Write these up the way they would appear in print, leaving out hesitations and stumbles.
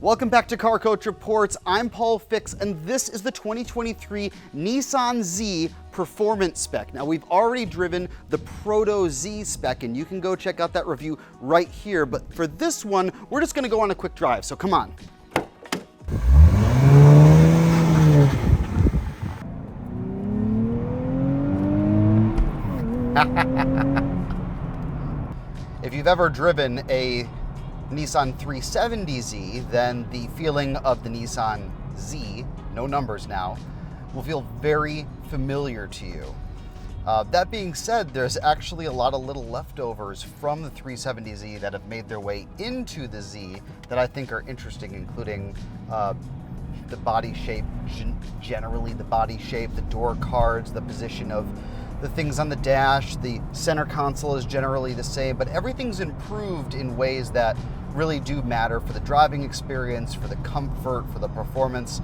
Welcome back to Car Coach Reports. I'm Paul Fix, and this is the 2023 Nissan Z Performance spec. Now, we've already driven the Proto Z spec, and you can go check out that review right here. But for this one, we're just gonna go on a quick drive, so come on. If you've ever driven a Nissan 370Z, then the feeling of the Nissan Z, no numbers now, will feel very familiar to you. That being said, there's actually a lot of little leftovers from the 370Z that have made their way into the Z that I think are interesting, including the body shape, generally the body shape, the door cards, the position of the things on the dash, the center console is generally the same, but everything's improved in ways that really do matter for the driving experience, for the comfort, for the performance.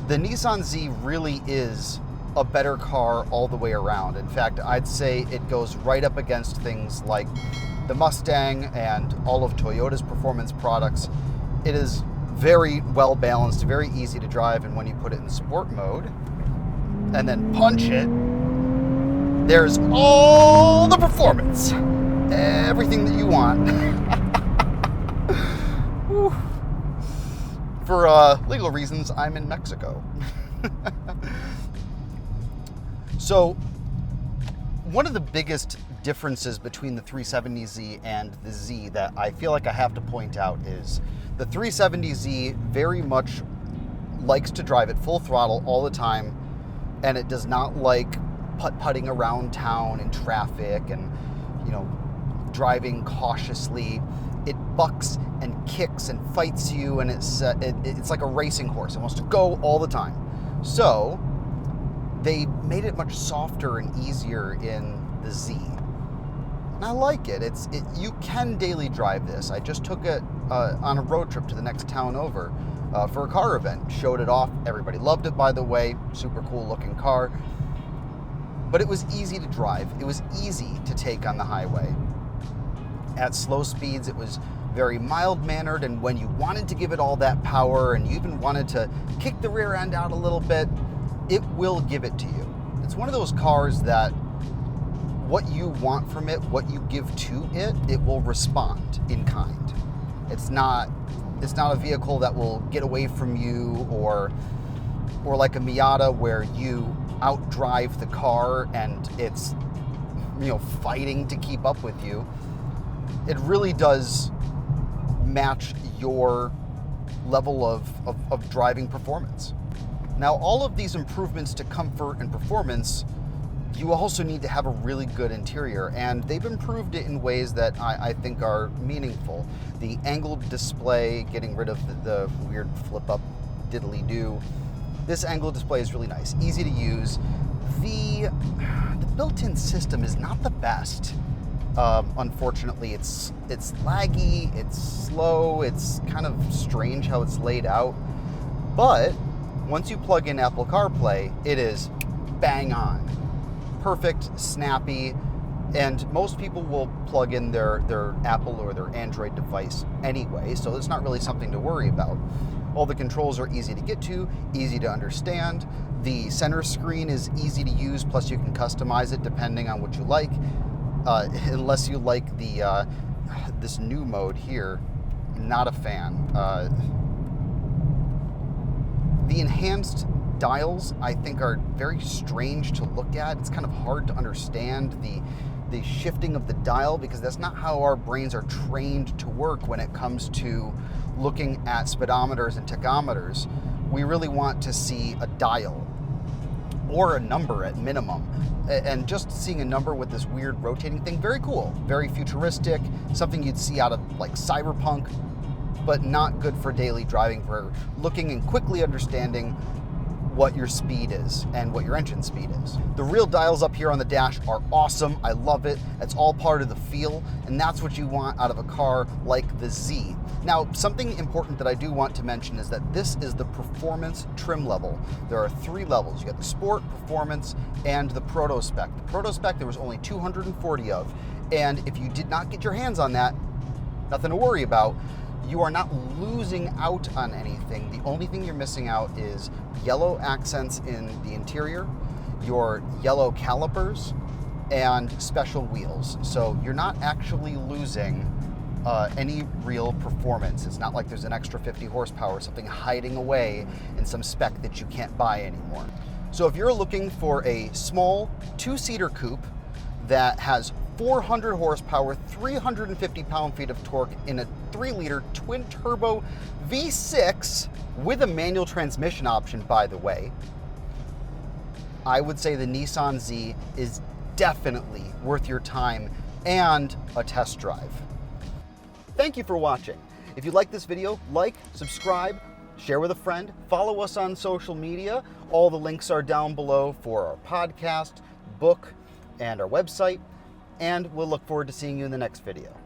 The Nissan Z really is a better car all the way around. In fact, I'd say it goes right up against things like the Mustang and all of Toyota's performance products. It is very well balanced, very easy to drive, and when you put it in sport mode and then punch it, there's all the performance, everything that you want. For legal reasons, I'm in Mexico. So, one of the biggest differences between the 370Z and the Z that I feel like I have to point out is the 370Z very much likes to drive at full throttle all the time, and it does not like putt-putting around town in traffic and, driving cautiously. It bucks and kicks and fights you, and it's like a racing horse. It wants to go all the time. So they made it much softer and easier in the Z. And I like it. You can daily drive this. I just took it on a road trip to the next town over for a car event. Showed it off. Everybody loved it, by the way. Super cool looking car. But it was easy to drive. It was easy to take on the highway. At slow speeds, it was very mild-mannered, and when you wanted to give it all that power and you even wanted to kick the rear end out a little bit, it will give it to you. It's one of those cars that what you want from it, what you give to it, it will respond in kind. It's not a vehicle that will get away from you or like a Miata where you outdrive the car and it's fighting to keep up with you. It really does match your level of driving performance. Now, all of these improvements to comfort and performance, you also need to have a really good interior, and they've improved it in ways that I think are meaningful. The angled display, getting rid of the weird flip-up diddly-do. This angled display is really nice, easy to use. The built-in system is not the best. Unfortunately, it's laggy, it's slow, it's kind of strange how it's laid out. But once you plug in Apple CarPlay, it is bang on. Perfect, snappy, and most people will plug in their Apple or their Android device anyway, so it's not really something to worry about. All the controls are easy to get to, easy to understand. The center screen is easy to use, plus you can customize it depending on what you like. Unless you like this new mode here, not a fan. The enhanced dials, I think, are very strange to look at. It's kind of hard to understand the shifting of the dial, because that's not how our brains are trained to work when it comes to looking at speedometers and tachometers. We really want to see a dial or a number at minimum. And just seeing a number with this weird rotating thing, very cool, very futuristic, something you'd see out of like Cyberpunk, but not good for daily driving, for looking and quickly understanding what your speed is and what your engine speed is. The real dials up here on the dash are awesome. I love it. It's all part of the feel, and that's what you want out of a car like the Z. Now, something important that I do want to mention is that this is the performance trim level. There are 3 levels. You got the Sport, Performance, and the Proto Spec. The Proto Spec there was only 240 of, and if you did not get your hands on that, nothing to worry about. you are not losing out on anything. The only thing you're missing out is yellow accents in the interior, your yellow calipers, and special wheels. So you're not actually losing any real performance. It's not like there's an extra 50 horsepower, something hiding away in some spec that you can't buy anymore. So if you're looking for a small two-seater coupe that has 400 horsepower, 350 pound-feet of torque in a 3-liter twin-turbo V6 with a manual transmission option, by the way, I would say the Nissan Z is definitely worth your time and a test drive. Thank you for watching. If you like this video, like, subscribe, share with a friend, follow us on social media. All the links are down below for our podcast, book, and our website. And we'll look forward to seeing you in the next video.